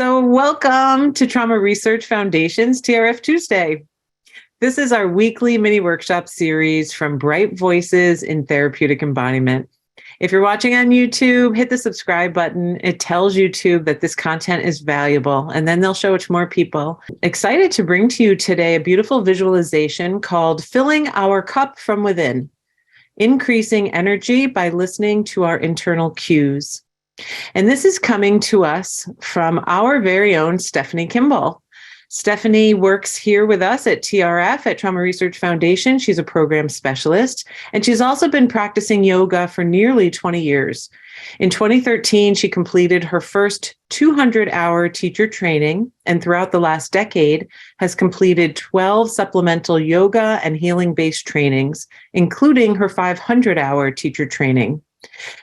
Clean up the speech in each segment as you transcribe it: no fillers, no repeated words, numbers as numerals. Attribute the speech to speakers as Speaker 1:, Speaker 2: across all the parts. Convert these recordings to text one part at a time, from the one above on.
Speaker 1: So, welcome to Trauma Research Foundation's TRF Tuesday. This is our weekly mini workshop series from Bright Voices in Therapeutic Embodiment. If you're watching on YouTube, hit the subscribe button. It tells YouTube that this content is valuable, and then they'll show it to more people. Excited to bring to you today a beautiful visualization called Filling Our Cup from Within, increasing energy by listening to our internal cues. And this is coming to us from our very own Stephanie Kimble. Stephanie works here with us at TRF, at Trauma Research Foundation. She's a program specialist, and she's also been practicing yoga for nearly 20 years. In 2013, she completed her first 200-hour teacher training, and throughout the last decade has completed 12 supplemental yoga and healing-based trainings, including her 500-hour teacher training.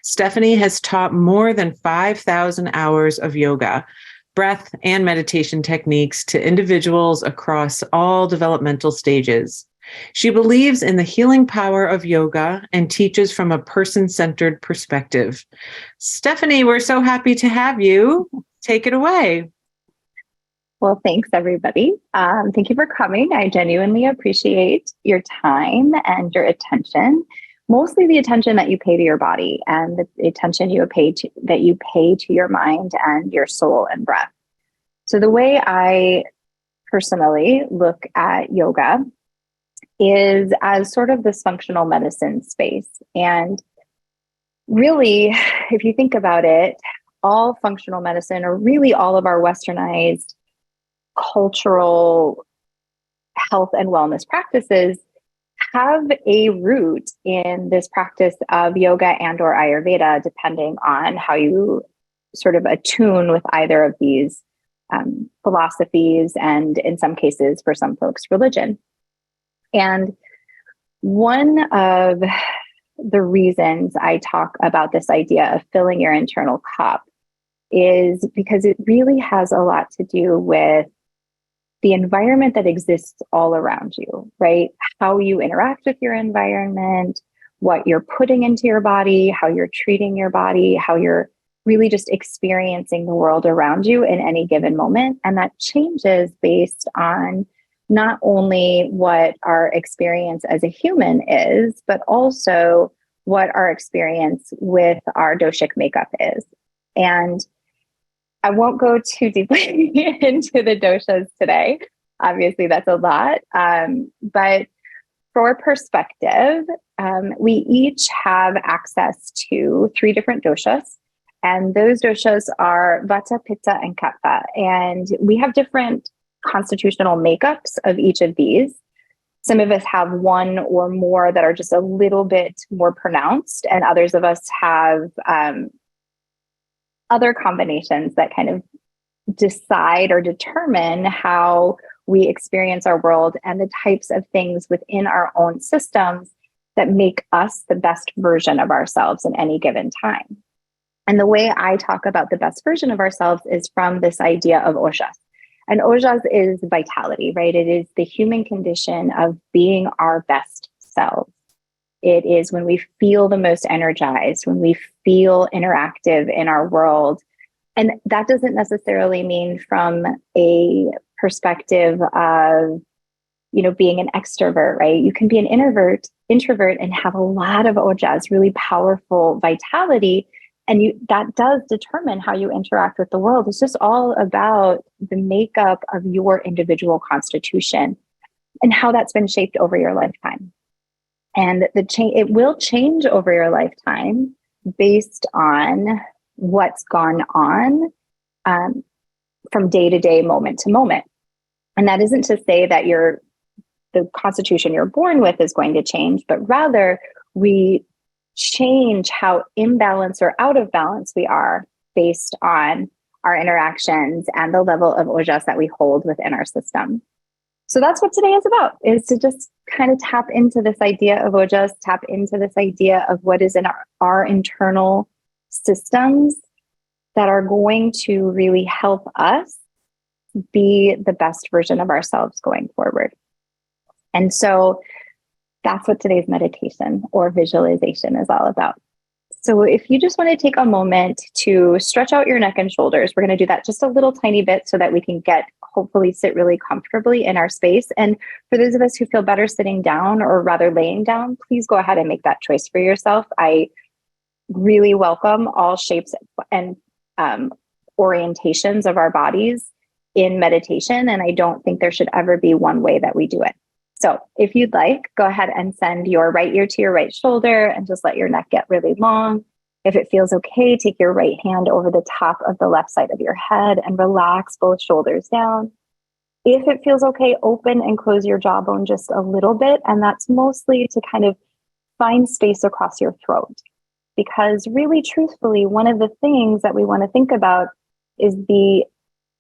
Speaker 1: Stephanie has taught more than 5,000 hours of yoga, breath, and meditation techniques to individuals across all developmental stages. She believes in the healing power of yoga and teaches from a person-centered perspective. Stephanie, we're so happy to have you. Take it away.
Speaker 2: Well, thanks, everybody. Thank you for coming. I genuinely appreciate your time and your attention. Mostly the attention that you pay to your body and the attention that you pay to your mind and your soul and breath. So the way I personally look at yoga is as sort of this functional medicine space. And really, if you think about it, all functional medicine, or really all of our westernized cultural health and wellness practices, have a root in this practice of yoga and or Ayurveda, depending on how you sort of attune with either of these philosophies, and in some cases, for some folks, religion. And one of the reasons I talk about this idea of filling your internal cup is because it really has a lot to do with the environment that exists all around you, right? How you interact with your environment, what you're putting into your body, how you're treating your body, how you're really just experiencing the world around you in any given moment. And that changes based on not only what our experience as a human is, but also what our experience with our doshic makeup is. And I won't go too deeply into the doshas today. Obviously, that's a lot. But for perspective, we each have access to 3 different doshas. And those doshas are Vata, Pitta, and Kapha. And we have different constitutional makeups of each of these. Some of us have one or more that are just a little bit more pronounced, and others of us have other combinations that kind of decide or determine how we experience our world and the types of things within our own systems that make us the best version of ourselves in any given time. And the way I talk about the best version of ourselves is from this idea of ojas. And ojas is vitality, right? It is the human condition of being our best selves. It is when we feel the most energized, when we feel interactive in our world. And that doesn't necessarily mean from a perspective of, being an extrovert, right? You can be an introvert and have a lot of ojas, really powerful vitality. And that does determine how you interact with the world. It's just all about the makeup of your individual constitution and how that's been shaped over your lifetime. And it will change over your lifetime based on what's gone on from day to day, moment to moment. And that isn't to say that the constitution you're born with is going to change, but rather we change how imbalanced or out of balance we are based on our interactions and the level of ojas that we hold within our system. So that's what today is about, is to just kind of tap into this idea of ojas, tap into this idea of what is in our internal systems that are going to really help us be the best version of ourselves going forward. And so that's what today's meditation or visualization is all about. So if you just want to take a moment to stretch out your neck and shoulders, we're going to do that just a little tiny bit so that we can hopefully sit really comfortably in our space. And for those of us who feel better sitting down or rather laying down, please go ahead and make that choice for yourself. I really welcome all shapes and orientations of our bodies in meditation. And I don't think there should ever be one way that we do it. So if you'd like, go ahead and send your right ear to your right shoulder and just let your neck get really long. If it feels okay, take your right hand over the top of the left side of your head and relax both shoulders down. If it feels okay, open and close your jawbone just a little bit. And that's mostly to kind of find space across your throat. Because really, truthfully, one of the things that we want to think about is the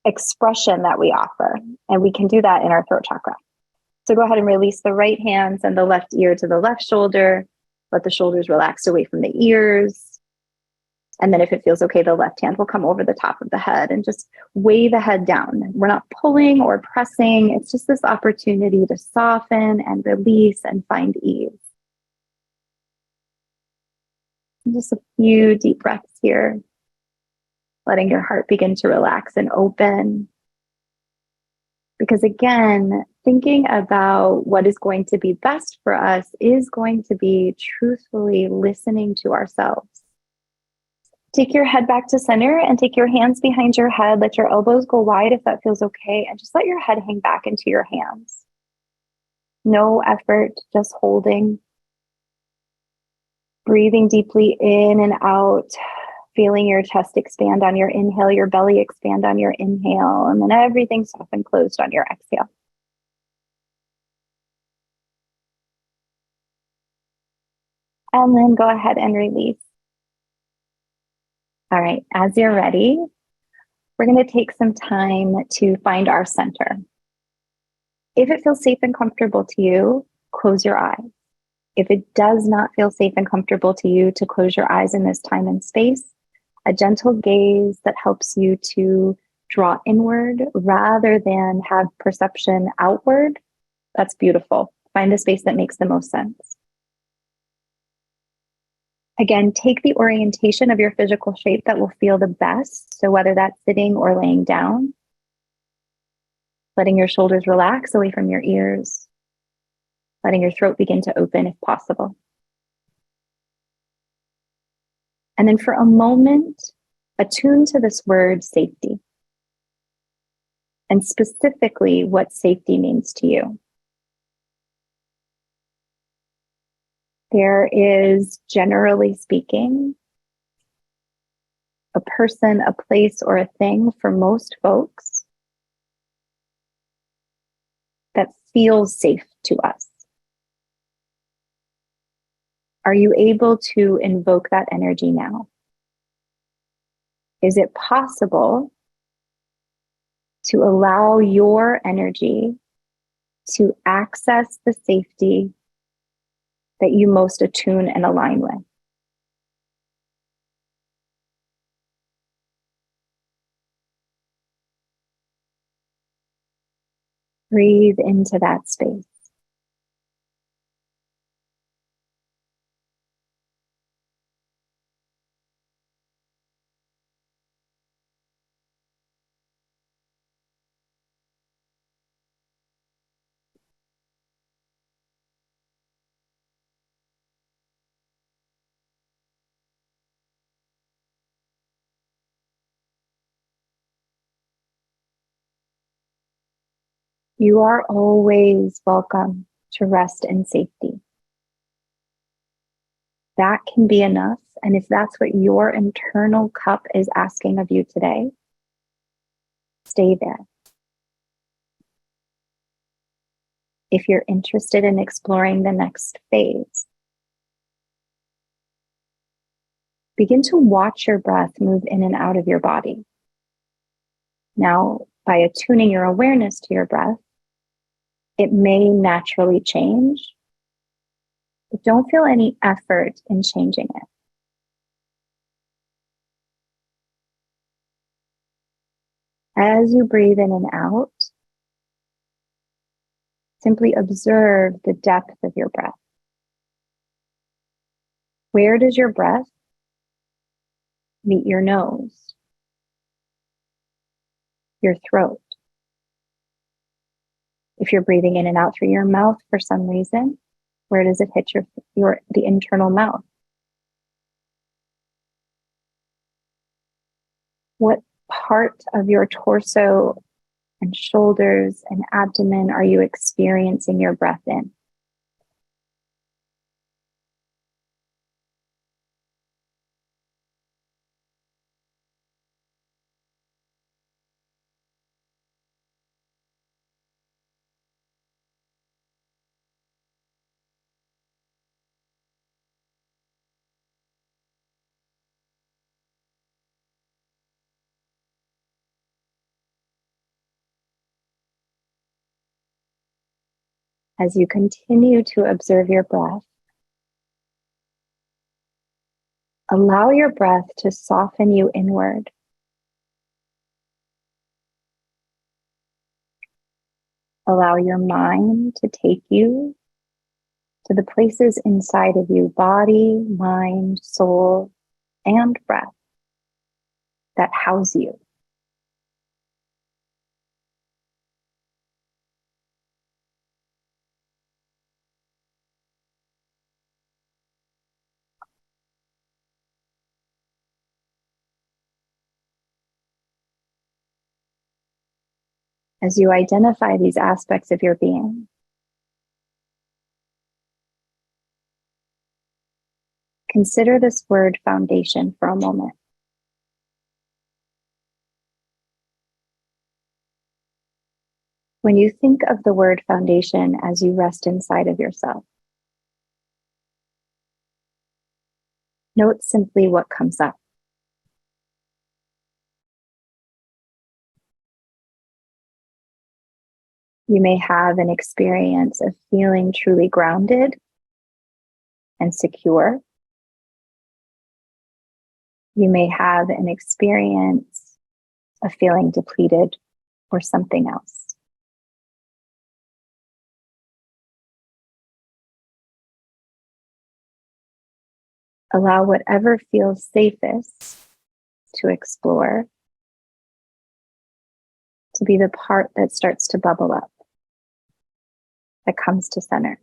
Speaker 2: expression that we offer. And we can do that in our throat chakra. So go ahead and release the right hand, send the left ear to the left shoulder. Let the shoulders relax away from the ears. And then if it feels okay, the left hand will come over the top of the head and just weigh the head down. We're not pulling or pressing. It's just this opportunity to soften and release and find ease. And just a few deep breaths here, letting your heart begin to relax and open. Because again, thinking about what is going to be best for us is going to be truthfully listening to ourselves. Take your head back to center and take your hands behind your head. Let your elbows go wide if that feels okay. And just let your head hang back into your hands. No effort, just holding. Breathing deeply in and out. Feeling your chest expand on your inhale, your belly expand on your inhale, and then everything soft and closed on your exhale. And then go ahead and release. All right, as you're ready, we're going to take some time to find our center. If it feels safe and comfortable to you, close your eyes. If it does not feel safe and comfortable to you to close your eyes in this time and space, a gentle gaze that helps you to draw inward rather than have perception outward, that's beautiful. Find a space that makes the most sense. Again, take the orientation of your physical shape that will feel the best. So whether that's sitting or laying down, letting your shoulders relax away from your ears, letting your throat begin to open if possible. And then for a moment, attune to this word safety, and specifically what safety means to you. There is, generally speaking, a person, a place, or a thing for most folks that feels safe to us. Are you able to invoke that energy now? Is it possible to allow your energy to access the safety that you most attune and align with? Breathe into that space. You are always welcome to rest in safety. That can be enough. And if that's what your internal cup is asking of you today, stay there. If you're interested in exploring the next phase, begin to watch your breath move in and out of your body. Now, by attuning your awareness to your breath, it may naturally change, but don't feel any effort in changing it. As you breathe in and out, simply observe the depth of your breath. Where does your breath meet your nose, your throat. If you're breathing in and out through your mouth for some reason, where does it hit the internal mouth? What part of your torso and shoulders and abdomen are you experiencing your breath in? As you continue to observe your breath, allow your breath to soften you inward. Allow your mind to take you to the places inside of you, body, mind, soul, and breath, that house you. As you identify these aspects of your being, consider this word foundation for a moment. When you think of the word foundation as you rest inside of yourself, note simply what comes up. You may have an experience of feeling truly grounded and secure. You may have an experience of feeling depleted or something else. Allow whatever feels safest to explore to be the part that starts to bubble up, that comes to center.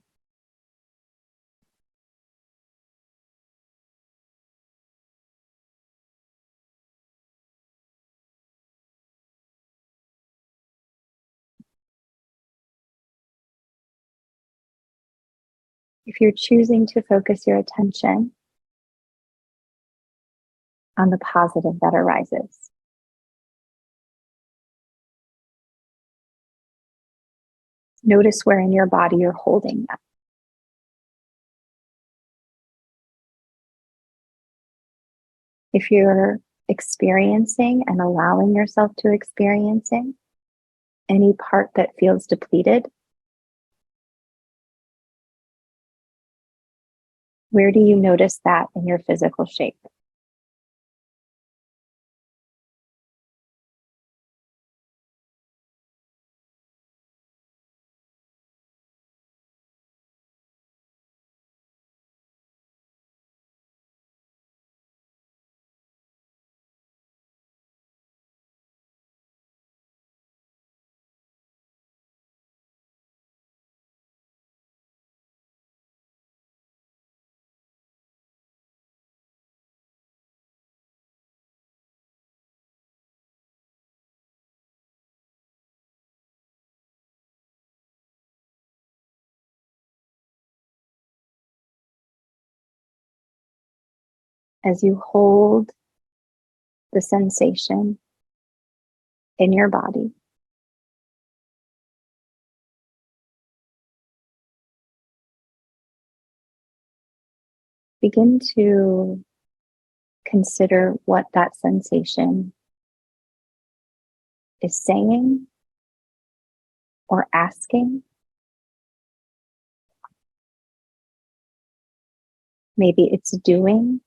Speaker 2: If you're choosing to focus your attention on the positive that arises, notice where in your body you're holding that. If you're experiencing and allowing yourself to experiencing any part that feels depleted, where do you notice that in your physical shape? As you hold the sensation in your body, begin to consider what that sensation is saying or asking. Maybe it's doing.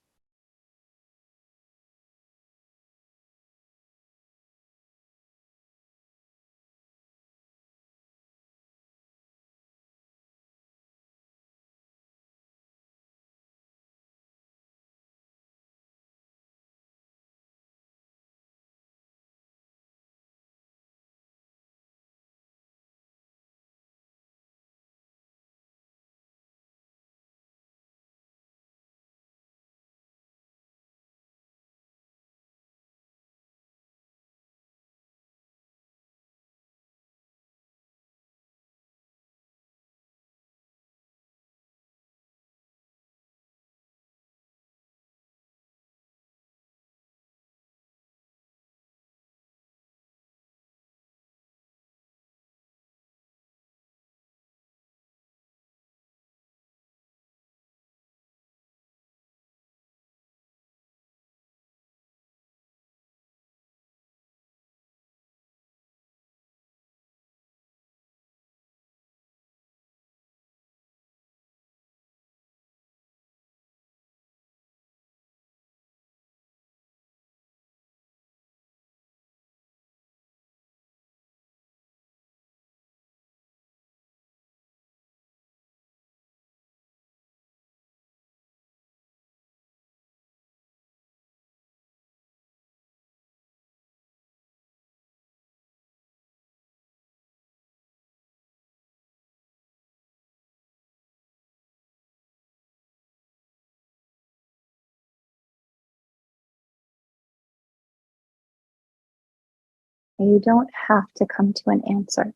Speaker 2: And you don't have to come to an answer.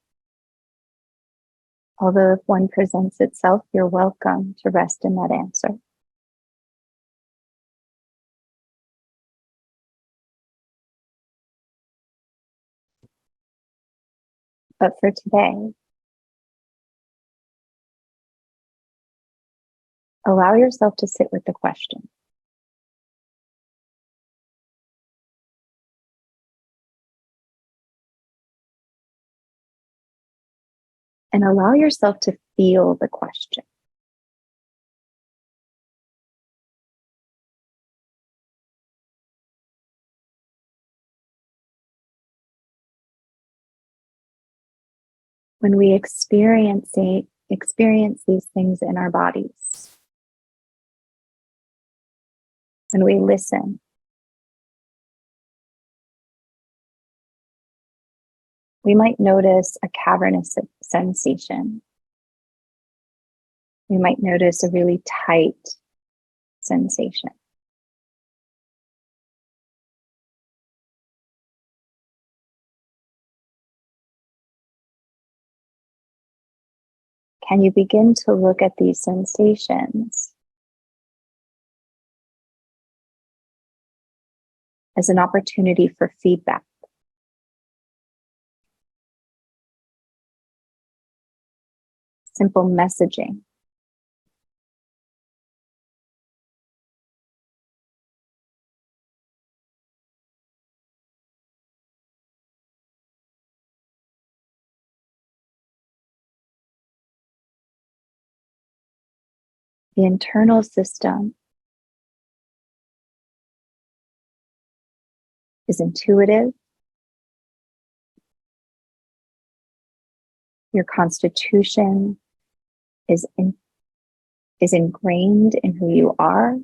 Speaker 2: Although if one presents itself, you're welcome to rest in that answer. But for today, allow yourself to sit with the question. And allow yourself to feel the question. When we experience these things in our bodies, when we listen, we might notice a cavernous sensation. We might notice a really tight sensation. Can you begin to look at these sensations as an opportunity for feedback? Simple messaging. The internal system is intuitive. Your constitution is ingrained in who you are.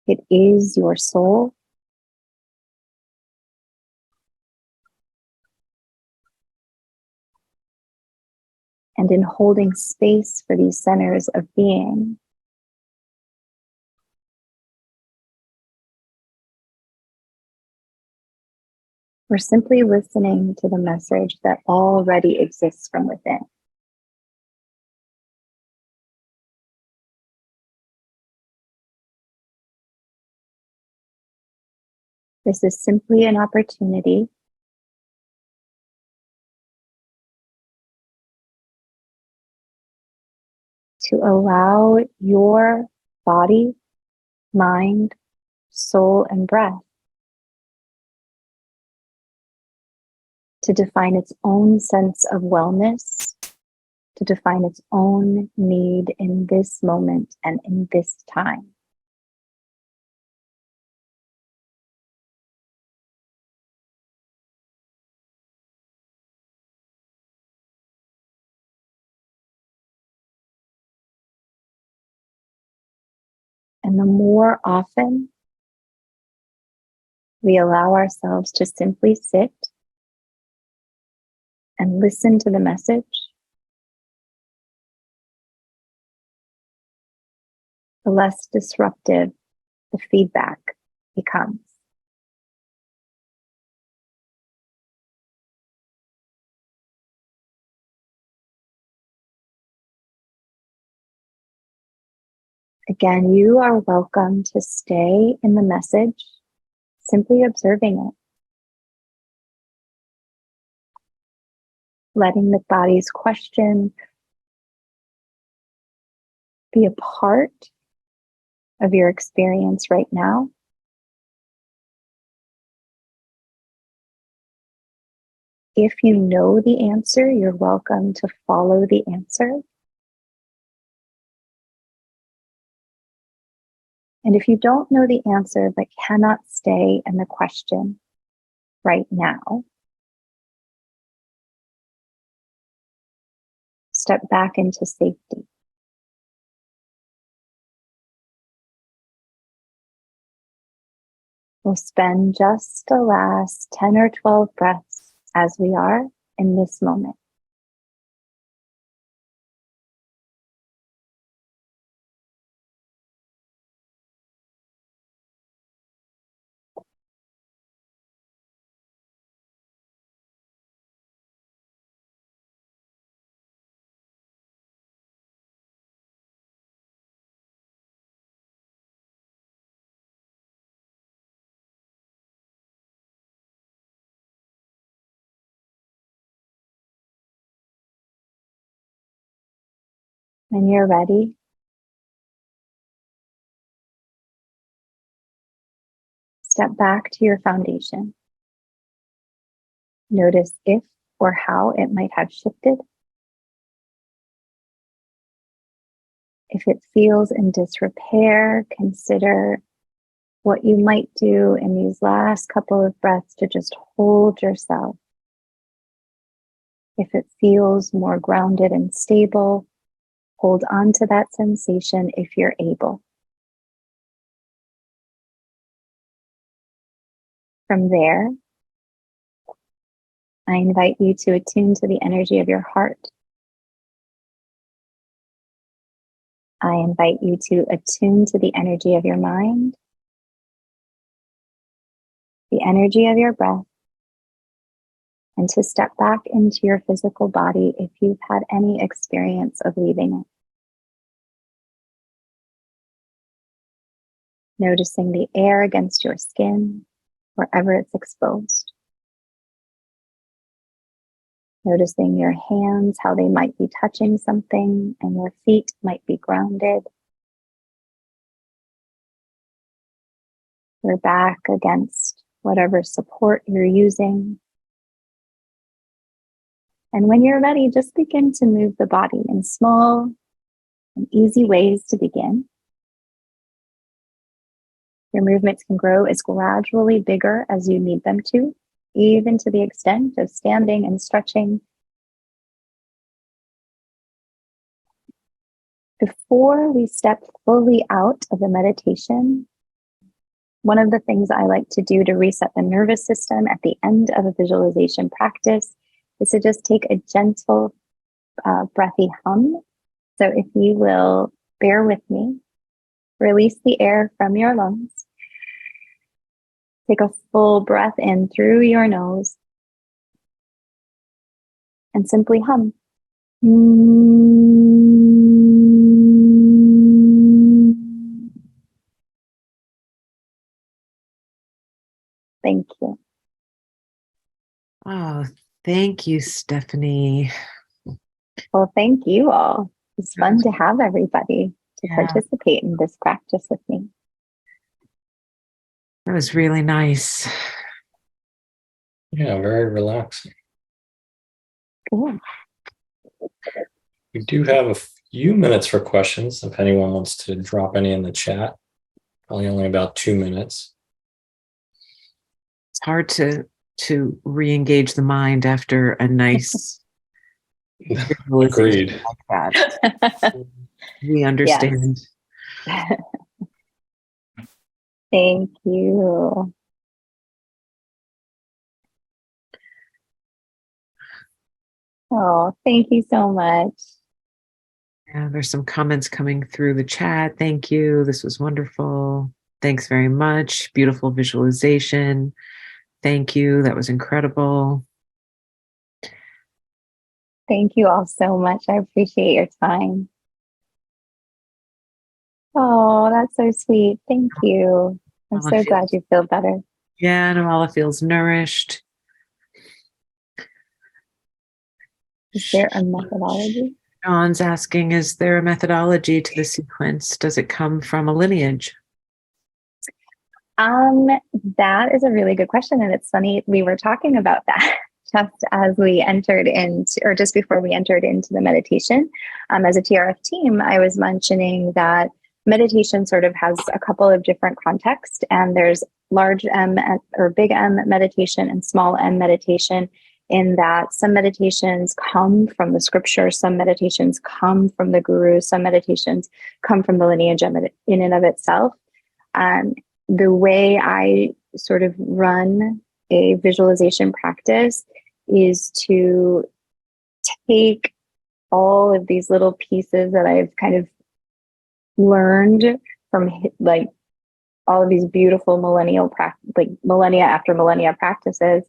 Speaker 2: It is your soul. And in holding space for these centers of being, we're simply listening to the message that already exists from within. This is simply an opportunity to allow your body, mind, soul, and breath to define its own sense of wellness, to define its own need in this moment and in this time. And the more often we allow ourselves to simply sit and listen to the message, the less disruptive the feedback becomes. Again, you are welcome to stay in the message, simply observing it. Letting the body's question be a part of your experience right now. If you know the answer, you're welcome to follow the answer. And if you don't know the answer but cannot stay in the question right now, step back into safety. We'll spend just the last 10 or 12 breaths as we are in this moment. When you're ready, step back to your foundation. Notice if or how it might have shifted. If it feels in disrepair, consider what you might do in these last couple of breaths to just hold yourself. If it feels more grounded and stable, hold on to that sensation if you're able. From there, I invite you to attune to the energy of your heart. I invite you to attune to the energy of your mind, the energy of your breath, and to step back into your physical body if you've had any experience of leaving it. Noticing the air against your skin, wherever it's exposed. Noticing your hands, how they might be touching something, and your feet might be grounded. Your back against whatever support you're using. And when you're ready, just begin to move the body in small and easy ways to begin. Your movements can grow as gradually bigger as you need them to, even to the extent of standing and stretching. Before we step fully out of the meditation, one of the things I like to do to reset the nervous system at the end of a visualization practice is to just take a gentle, breathy hum. So if you will bear with me, release the air from your lungs. Take a full breath in through your nose and simply hum. Thank you.
Speaker 1: Oh, thank you, Stephanie.
Speaker 2: Well, thank you all. It's fun to have everybody to participate in this practice with me.
Speaker 1: That was really nice.
Speaker 3: Yeah, very relaxing.
Speaker 2: Cool.
Speaker 3: We do have a few minutes for questions if anyone wants to drop any in the chat. Probably only about 2 minutes.
Speaker 1: It's hard to re-engage the mind after a nice
Speaker 3: Agreed.
Speaker 1: like that. We understand.
Speaker 2: Thank you. Oh, thank you so much.
Speaker 1: Yeah, there's some comments coming through the chat. Thank you. This was wonderful. Thanks very much. Beautiful visualization. Thank you. That was incredible.
Speaker 2: Thank you all so much. I appreciate your time. Oh, that's so sweet. Thank you. I'm so glad you feel better.
Speaker 1: Yeah, Namala feels nourished.
Speaker 2: Is there a methodology?
Speaker 1: John's asking, is there a methodology to the sequence? Does it come from a lineage?
Speaker 2: That is a really good question. And it's funny, we were talking about that just as we entered into, or just before we entered into the meditation. As a TRF team, I was mentioning that meditation sort of has a couple of different contexts, and there's large M or big M meditation and small M meditation, in that some meditations come from the scripture, some meditations come from the guru, some meditations come from the lineage in and of itself. The way I sort of run a visualization practice is to take all of these little pieces that I've kind of learned from like all of these beautiful millennia after millennia practices,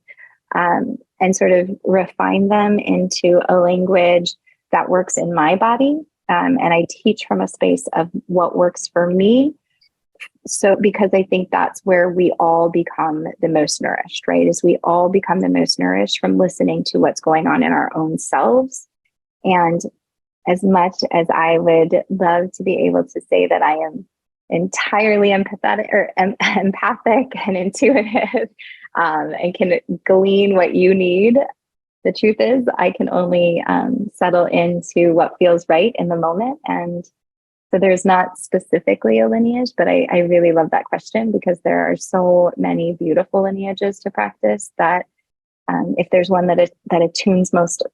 Speaker 2: and sort of refine them into a language that works in my body. And I teach from a space of what works for me. So, because I think that's where we all become the most nourished, right? Is we all become the most nourished from listening to what's going on in our own selves. And as much as I would love to be able to say that I am entirely empathetic or empathic and intuitive, and can glean what you need, the truth is I can only settle into what feels right in the moment. And so there's not specifically a lineage, but I really love that question, because there are so many beautiful lineages to practice that if there's one that attunes most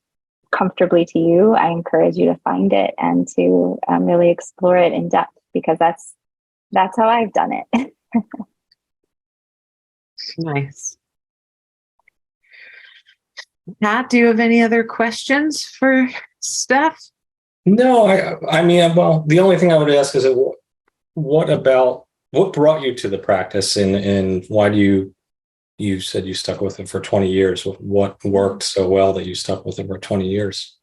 Speaker 2: comfortably to you, I encourage you to find it and to really explore it in depth, because that's how I've done it.
Speaker 1: Nice. Pat, do you have any other questions for Steph?
Speaker 3: No, I mean, well, the only thing I would ask is, what brought you to the practice, and why do you said you stuck with it for 20 years. What worked so well that you stuck with it for 20 years?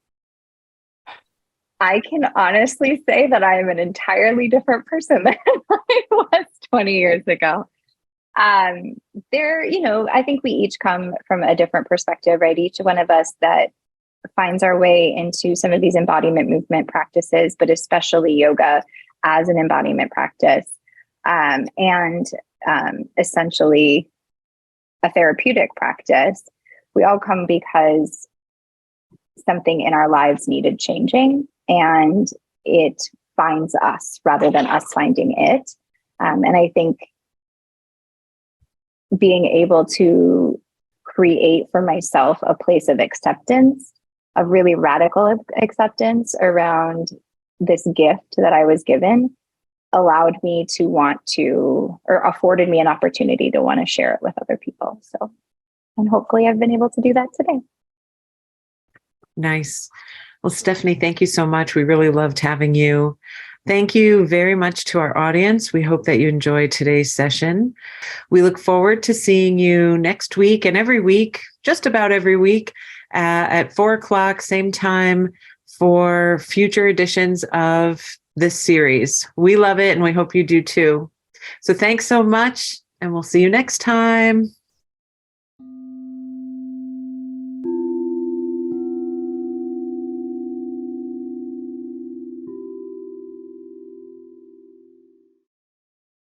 Speaker 2: I can honestly say that I am an entirely different person than I was 20 years ago. I think we each come from a different perspective, right? Each one of us that finds our way into some of these embodiment movement practices, but especially yoga as an embodiment practice, and essentially a therapeutic practice. We all come because something in our lives needed changing, and it finds us rather than us finding it. And I think being able to create for myself a place of acceptance, a really radical acceptance around this gift that I was given, allowed me to want to, or afforded me an opportunity to want to share it with other people. So, and hopefully I've been able to do that today.
Speaker 1: Nice. Well, Stephanie, thank you so much. We really loved having you. Thank you very much to our audience. We hope that you enjoyed today's session. We look forward to seeing you next week and every week, just about every week, at 4:00, same time, for future editions of this series. We love it, and we hope you do too. So thanks so much, and we'll see you next time.